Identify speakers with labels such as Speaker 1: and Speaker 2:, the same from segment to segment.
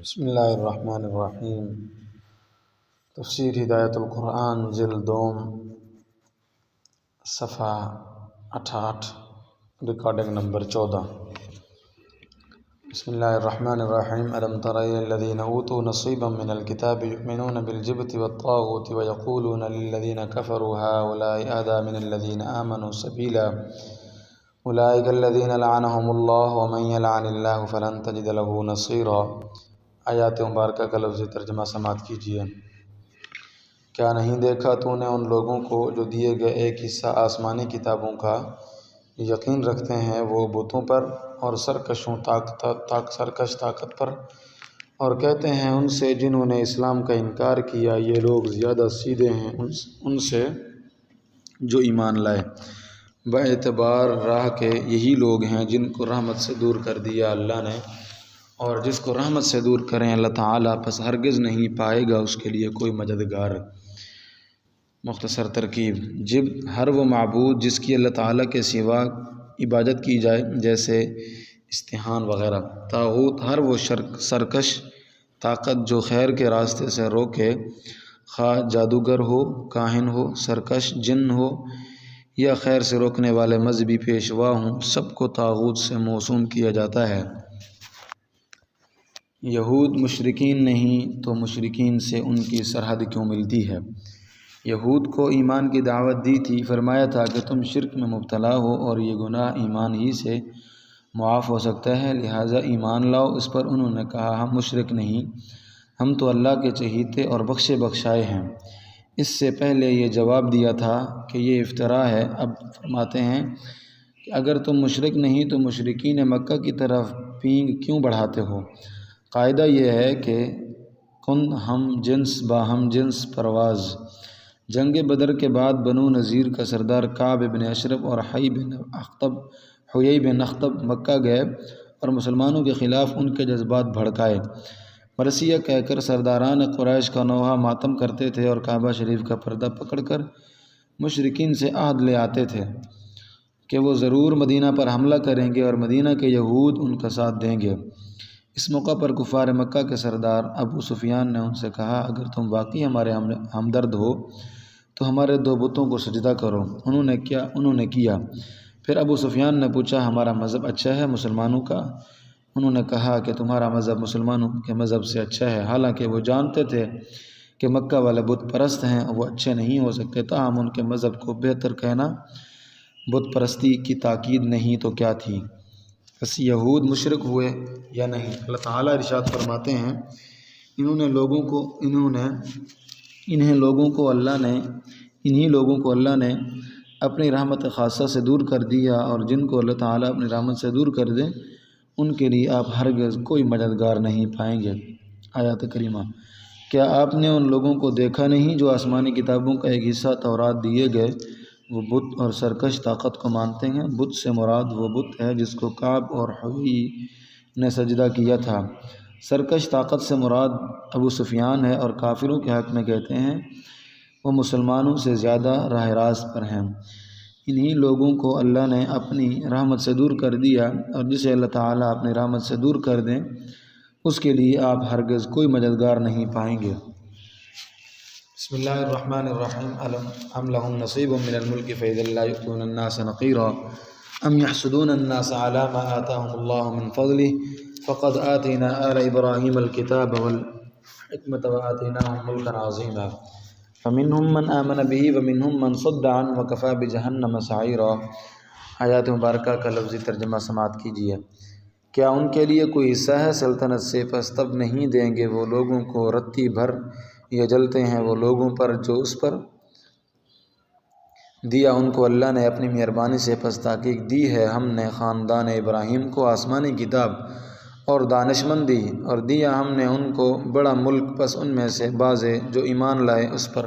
Speaker 1: بسم اللہ الرحمن الرحیم۔ تفسیر ہدایت القرآن جلد دوم صفحہ 68 ریکارڈنگ نمبر 14۔ بسم اللہ الرحمن الرحیم۔ الم تر الی الذین اوتوا نصیبا من الکتاب یؤمنون بالجبت والطاغوت ویقولون للذین کفروا هؤلاء اہدی من الذین آمنوا سبیلا اولئک الذین لعنهم اللہ ومن یلعن اللہ فلن تجد له نصیرا۔ آیات مبارکہ کا لفظی ترجمہ سماعت کیجیے۔ کیا نہیں دیکھا تو نے ان لوگوں کو جو دیے گئے ایک حصہ آسمانی کتابوں کا یقین رکھتے ہیں وہ بتوں پر اور سرکش طاقت پر، اور کہتے ہیں ان سے جنہوں نے اسلام کا انکار کیا یہ لوگ زیادہ سیدھے ہیں ان سے جو ایمان لائے۔ باعتبار راہ کے یہی لوگ ہیں جن کو رحمت سے دور کر دیا اللہ نے، اور جس کو رحمت سے دور کریں اللہ تعالیٰ پس ہرگز نہیں پائے گا اس کے لیے کوئی مددگار۔ مختصر ترکیب: جب ہر وہ معبود جس کی اللہ تعالیٰ کے سوا عبادت کی جائے جیسے استحان وغیرہ۔ طاغوت ہر وہ سرکش طاقت جو خیر کے راستے سے روکے، خواہ جادوگر ہو، کاہن ہو، سرکش جن ہو یا خیر سے روکنے والے مذہبی پیشوا ہوں، سب کو طاغوت سے موسوم کیا جاتا ہے۔ یہود مشرکین نہیں تو مشرکین سے ان کی سرحد کیوں ملتی ہے؟ یہود کو ایمان کی دعوت دی تھی، فرمایا تھا کہ تم شرک میں مبتلا ہو اور یہ گناہ ایمان ہی سے معاف ہو سکتا ہے، لہٰذا ایمان لاؤ۔ اس پر انہوں نے کہا ہم مشرک نہیں، ہم تو اللہ کے چہیتے اور بخشے بخشائے ہیں۔ اس سے پہلے یہ جواب دیا تھا کہ یہ افتراء ہے۔ اب فرماتے ہیں کہ اگر تم مشرک نہیں تو مشرکین مکہ کی طرف پینگ کیوں بڑھاتے ہو؟ قاعدہ یہ ہے کہ کن ہم جنس باہم جنس پرواز۔ جنگ بدر کے بعد بنو نذیر کا سردار کعب بن اشرف اور حیی بن اخطب مکہ گئے اور مسلمانوں کے خلاف ان کے جذبات بھڑکائے۔ مرثیہ کہہ کر سرداران قریش کا نوحہ ماتم کرتے تھے اور کعبہ شریف کا پردہ پکڑ کر مشرکین سے عہد لے آتے تھے کہ وہ ضرور مدینہ پر حملہ کریں گے اور مدینہ کے یہود ان کا ساتھ دیں گے۔ اس موقع پر کفار مکہ کے سردار ابو سفیان نے ان سے کہا اگر تم واقعی ہمارے ہمدرد ہو تو ہمارے دو بتوں کو سجدہ کرو۔ انہوں نے کیا۔ پھر ابو سفیان نے پوچھا ہمارا مذہب اچھا ہے مسلمانوں کا؟ انہوں نے کہا کہ تمہارا مذہب مسلمانوں کے مذہب سے اچھا ہے۔ حالانکہ وہ جانتے تھے کہ مکہ والے بت پرست ہیں، وہ اچھے نہیں ہو سکتے، تاہم ان کے مذہب کو بہتر کہنا بت پرستی کی تاکید نہیں تو کیا تھی؟ بس یہود مشرک ہوئے یا نہیں؟ اللہ تعالیٰ ارشاد فرماتے ہیں انہی لوگوں کو اللہ نے اپنی رحمت خاصہ سے دور کر دیا، اور جن کو اللہ تعالیٰ اپنی رحمت سے دور کر دے ان کے لیے آپ ہرگز کوئی مددگار نہیں پائیں گے۔ آیات کریمہ: کیا آپ نے ان لوگوں کو دیکھا نہیں جو آسمانی کتابوں کا ایک حصہ تورات دیے گئے وہ بت اور سرکش طاقت کو مانتے ہیں؟ بت سے مراد وہ بت ہے جس کو کعب اور حیی نے سجدہ کیا تھا۔ سرکش طاقت سے مراد ابو سفیان ہے اور کافروں کے حق میں کہتے ہیں وہ مسلمانوں سے زیادہ راہ راست پر ہیں۔ انہی لوگوں کو اللہ نے اپنی رحمت سے دور کر دیا، اور جسے اللہ تعالیٰ اپنی رحمت سے دور کر دیں اس کے لیے آپ ہرگز کوئی مددگار نہیں پائیں گے۔ بسم اللہ الرحمن الرحیم۔ ام لہم نصیب من الملک فاذا لا یؤتون الناس نقیرا ام یحسدون الناس علی ما آتاهم اللہ من فضلہ فقد آتینا آل ابراہیم الکتاب والحکمۃ وآتیناہم ملکا عظیما فمنہم من آمن بہ ومنہم من صد عنہ وکفی بجہنم سعیرا۔ آیات مبارکہ کا لفظی ترجمہ سماعت کیجیے۔ کیا ان کے لیے کوئی حصہ ہے سلطنت سے؟ پس تب نہیں دیں گے وہ لوگوں کو رتی بھر، یہ جلتے ہیں وہ لوگوں پر جو اس پر دیا ان کو اللہ نے اپنی مہربانی سے۔ پس تحقیق دی ہے ہم نے خاندان ابراہیم کو آسمانی کتاب اور دانشمندی، اور دیا ہم نے ان کو بڑا ملک، پس ان میں سے بعضے جو ایمان لائے اس پر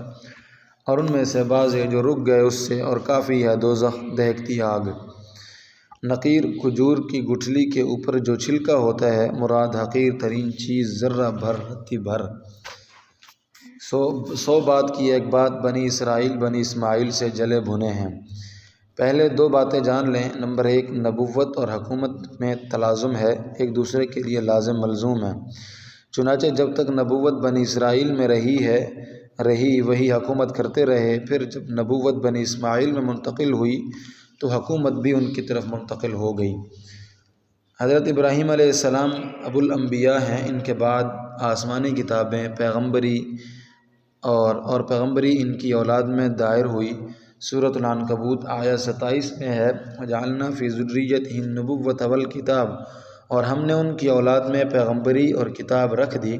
Speaker 1: اور ان میں سے بعضے جو رک گئے اس سے، اور کافی ہے دوزخ دہکتی آگ۔ نقیر کھجور کی گٹھلی کے اوپر جو چھلکا ہوتا ہے، مراد حقیر ترین چیز ذرہ بھر رتی بھر۔ 100 بات کی ایک بات بنی اسماعیل سے جلے بھنے ہیں۔ پہلے 2 باتیں جان لیں۔ نمبر 1، نبوت اور حکومت میں تلازم ہے، ایک دوسرے کے لیے لازم ملزوم ہے۔ چنانچہ جب تک نبوت بنی اسرائیل میں رہی وہی حکومت کرتے رہے، پھر جب نبوت بنی اسماعیل میں منتقل ہوئی تو حکومت بھی ان کی طرف منتقل ہو گئی۔ حضرت ابراہیم علیہ السلام ابو الانبیاء ہیں، ان کے بعد آسمانی کتابیں، پیغمبری اور پیغمبری ان کی اولاد میں دائر ہوئی۔ سورۃ العنکبوت آیت 27 میں ہے، وَجَعَلْنَا فِي ذُرِّيَّتِهِ النُّبُوَّةَ وَالْكِتَابَ، اور ہم نے ان کی اولاد میں پیغمبری اور کتاب رکھ دی۔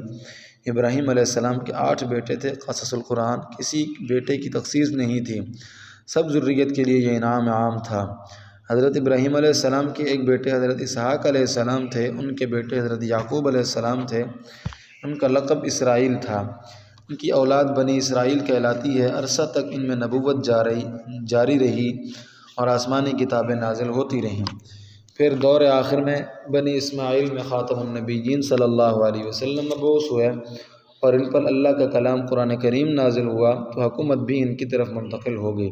Speaker 1: ابراہیم علیہ السلام کے 8 بیٹے تھے، قصص القرآن۔ کسی بیٹے کی تخصیص نہیں تھی، سب ذریت کے لیے یہ انعام عام تھا۔ حضرت ابراہیم علیہ السلام کے ایک بیٹے حضرت اسحاق علیہ السلام تھے، ان کے بیٹے حضرت یعقوب علیہ السلام تھے، ان کا لقب اسرائیل تھا۔ ان کی اولاد بنی اسرائیل کہلاتی ہے۔ عرصہ تک ان میں نبوت جاری رہی اور آسمانی کتابیں نازل ہوتی رہیں۔ پھر دور آخر میں بنی اسماعیل میں خاتم النبیین صلی اللہ علیہ وسلم مبعوث ہوئے اور ان پر اللہ کا کلام قرآن کریم نازل ہوا تو حکومت بھی ان کی طرف منتقل ہو گئی۔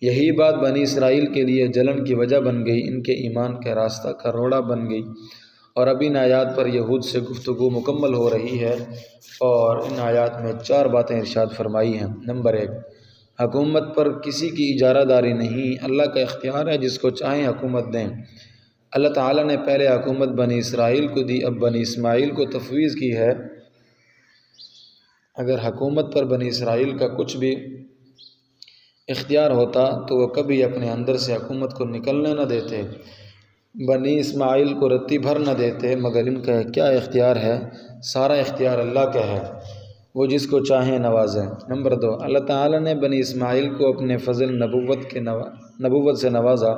Speaker 1: یہی بات بنی اسرائیل کے لیے جلن کی وجہ بن گئی، ان کے ایمان کا راستہ کا روڑا بن گئی، اور اب ان آیات پر یہود سے گفتگو مکمل ہو رہی ہے، اور ان آیات میں 4 باتیں ارشاد فرمائی ہیں۔ نمبر 1، حکومت پر کسی کی اجارہ داری نہیں، اللہ کا اختیار ہے، جس کو چاہیں حکومت دیں۔ اللہ تعالیٰ نے پہلے حکومت بنی اسرائیل کو دی، اب بنی اسماعیل کو تفویض کی ہے۔ اگر حکومت پر بنی اسرائیل کا کچھ بھی اختیار ہوتا تو وہ کبھی اپنے اندر سے حکومت کو نکلنے نہ دیتے، بنی اسماعیل کو رتی بھر نہ دیتے، مگر ان کا کیا اختیار ہے؟ سارا اختیار اللہ کا ہے، وہ جس کو چاہیں نوازیں۔ نمبر 2، اللہ تعالیٰ نے بنی اسماعیل کو اپنے فضل نبوت سے نوازا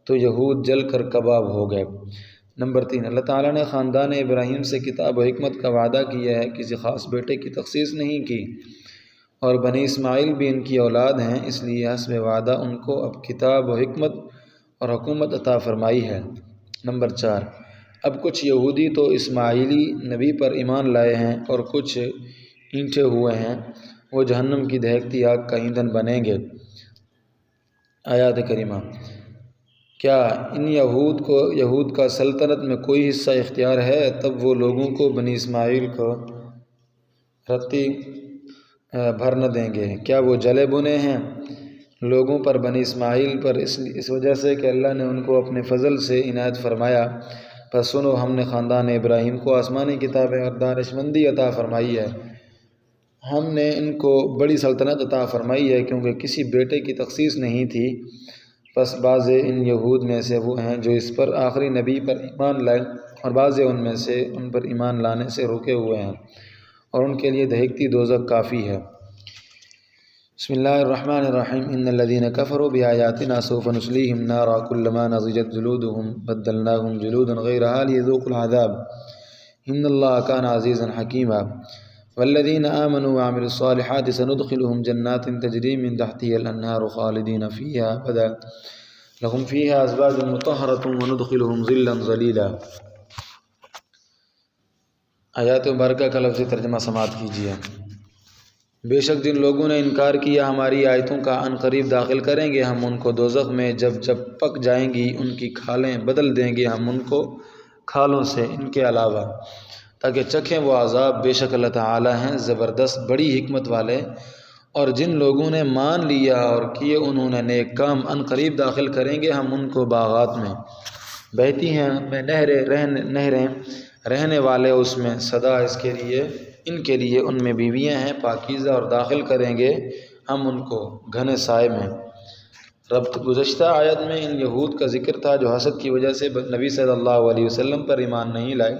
Speaker 1: تو یہود جل کر کباب ہو گئے۔ نمبر 3، اللہ تعالیٰ نے خاندان ابراہیم سے کتاب و حکمت کا وعدہ کیا ہے، کسی خاص بیٹے کی تخصیص نہیں کی، اور بنی اسماعیل بھی ان کی اولاد ہیں، اس لیے حسب وعدہ ان کو اب کتاب و حکمت اور حکومت عطا فرمائی ہے۔ نمبر 4، اب کچھ یہودی تو اسماعیلی نبی پر ایمان لائے ہیں اور کچھ اینٹھے ہوئے ہیں، وہ جہنم کی دہکتی آگ کا ایندھن بنیں گے۔ آیات کریمہ۔ کیا ان یہود کا سلطنت میں کوئی حصہ اختیار ہے؟ تب وہ لوگوں کو بنی اسماعیل کو رتی بھر نہ دیں گے۔ کیا وہ جلے بنے ہیں لوگوں پر بنی اسماعیل پر اس وجہ سے کہ اللہ نے ان کو اپنے فضل سے عنایت فرمایا؟ پس سنو، ہم نے خاندان ابراہیم کو آسمانی کتابیں اور دانش مندی عطا فرمائی ہے۔ ہم نے ان کو بڑی سلطنت عطا فرمائی ہے کیونکہ کسی بیٹے کی تخصیص نہیں تھی۔ پس بعض ان یہود میں سے وہ ہیں جو اس پر آخری نبی پر ایمان لائے، اور بعض ان میں سے ان پر ایمان لانے سے رکے ہوئے ہیں، اور ان کے لیے دہکتی دوزخ کافی ہے۔ بسم اللہ الرحمن الرحیم۔ ان الذین کفروا بآیاتنا سوف نصلیہم نارا کلما نضجت جلودہم بدلناہم جلودا غیرہا لیذوقوا العذاب ان اللہ کان عزیزا حکیما والذین آمنوا وعملوا الصالحات سندخلهم جنات تجری من تحتها الانہار خالدین فیہا ابدا لهم فیہا ازواج مطہرۃ وندخلهم ظلا ظلیلا۔ آیات مبارکہ کا لفظی ترجمہ سماعت کیجیے۔ بے شک جن لوگوں نے انکار کیا ہماری آیتوں کا، ان قریب داخل کریں گے ہم ان کو دوزخ میں، جب پک جائیں گی ان کی کھالیں بدل دیں گے ہم ان کو کھالوں سے ان کے علاوہ، تاکہ چکھیں وہ عذاب۔ بے شک اللہ تعالیٰ ہیں زبردست بڑی حکمت والے۔ اور جن لوگوں نے مان لیا اور کیے انہوں نے نیک کام، ان قریب داخل کریں گے ہم ان کو باغات میں، بہتی ہیں میں نہریں رہنے والے اس میں سدا ان کے لیے ان میں بیویاں ہیں پاکیزہ، اور داخل کریں گے ہم ان کو گھنے سائے میں۔ ربط گزشتہ آیت میں ان یہود کا ذکر تھا جو حسد کی وجہ سے نبی صلی اللہ علیہ وسلم پر ایمان نہیں لائے۔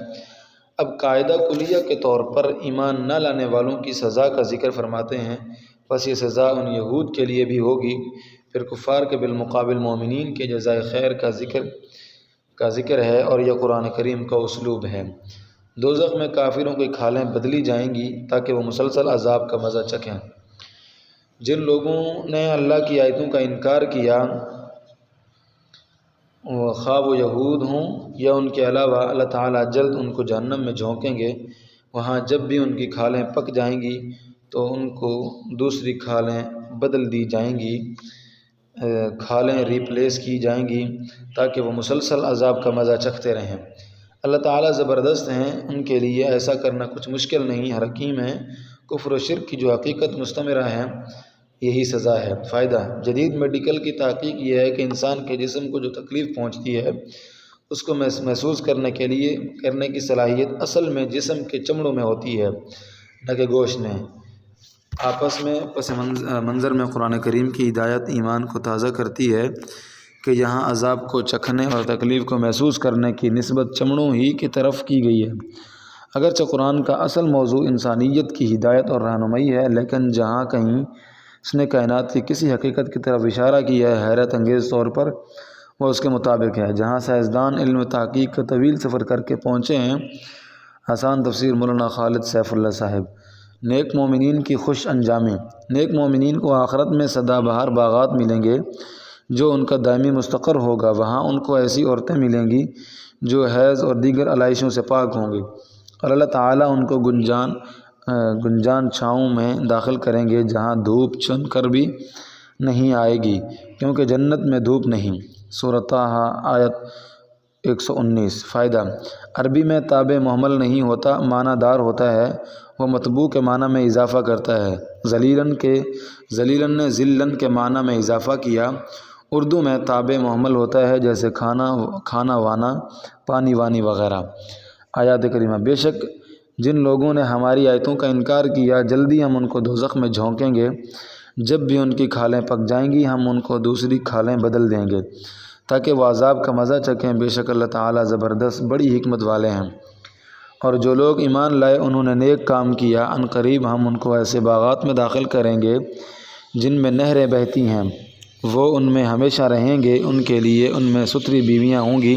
Speaker 1: اب قاعدہ کلیہ کے طور پر ایمان نہ لانے والوں کی سزا کا ذکر فرماتے ہیں، بس یہ سزا ان یہود کے لیے بھی ہوگی۔ پھر کفار کے بالمقابل مومنین کے جزائے خیر کا ذکر ہے، اور یہ قرآن کریم کا اسلوب ہے۔ دوزخ میں کافروں کی کھالیں بدلی جائیں گی تاکہ وہ مسلسل عذاب کا مزہ چکھیں۔ جن لوگوں نے اللہ کی آیتوں کا انکار کیا، خواہ وہ یہود ہوں یا ان کے علاوہ، اللہ تعالیٰ جلد ان کو جہنم میں جھونکیں گے۔ وہاں جب بھی ان کی کھالیں پک جائیں گی تو ان کو دوسری کھالیں بدل دی جائیں گی، کھالیں ریپلیس کی جائیں گی تاکہ وہ مسلسل عذاب کا مزہ چکھتے رہیں۔ اللہ تعالیٰ زبردست ہیں، ان کے لیے ایسا کرنا کچھ مشکل نہیں، حکیم ہے۔ کفر و شرک کی جو حقیقت مستمرہ ہے یہی سزا ہے۔ فائدہ: جدید میڈیکل کی تحقیق یہ ہے کہ انسان کے جسم کو جو تکلیف پہنچتی ہے اس کو محسوس کرنے کی صلاحیت اصل میں جسم کے چمڑوں میں ہوتی ہے، نہ کہ گوشت میں۔ آپس میں پس منظر میں قرآن کریم کی ہدایت ایمان کو تازہ کرتی ہے کہ یہاں عذاب کو چکھنے اور تکلیف کو محسوس کرنے کی نسبت چمڑوں ہی کی طرف کی گئی ہے۔ اگرچہ قرآن کا اصل موضوع انسانیت کی ہدایت اور رہنمائی ہے، لیکن جہاں کہیں اس نے کائنات کی کسی حقیقت کی طرف اشارہ کیا ہے، حیرت انگیز طور پر وہ اس کے مطابق ہے۔ جہاں سائنسدان علم و تحقیق کا طویل سفر کر کے پہنچے ہیں۔ آسان تفسیر مولانا خالد سیف اللہ صاحب۔ نیک مومنین کی خوش انجامی: نیک مومنین کو آخرت میں سدا بہار باغات ملیں گے جو ان کا دائمی مستقر ہوگا۔ وہاں ان کو ایسی عورتیں ملیں گی جو حیض اور دیگر علائشوں سے پاک ہوں گی، اور اللہ تعالیٰ ان کو گنجان چھاؤں میں داخل کریں گے جہاں دھوپ چن کر بھی نہیں آئے گی، کیونکہ جنت میں دھوپ نہیں۔ سورۃ طٰہٰ آیت 119۔ فائدہ: عربی میں تابع محمل نہیں ہوتا، معنی دار ہوتا ہے۔ وہ مطبوع کے معنی میں اضافہ کرتا ہے۔ ذلیلاً نے ذلن کے معنی میں اضافہ کیا۔ اردو میں تابع محمل ہوتا ہے، جیسے کھانا وانا، پانی وانی وغیرہ۔ آیات کریمہ: بے شک جن لوگوں نے ہماری آیتوں کا انکار کیا، جلدی ہم ان کو دوزخ میں جھونکیں گے۔ جب بھی ان کی کھالیں پک جائیں گی، ہم ان کو دوسری کھالیں بدل دیں گے تاکہ وہ عذاب کا مزہ چکھیں۔ بے شک اللہ تعالیٰ زبردست بڑی حکمت والے ہیں۔ اور جو لوگ ایمان لائے انہوں نے نیک کام کیا، ان قریب ہم ان کو ایسے باغات میں داخل کریں گے جن میں نہریں بہتی ہیں، وہ ان میں ہمیشہ رہیں گے۔ ان کے لیے ان میں ستری بیویاں ہوں گی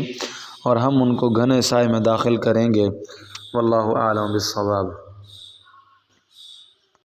Speaker 1: اور ہم ان کو گھنے سائے میں داخل کریں گے۔ واللہ اعلم بالصواب۔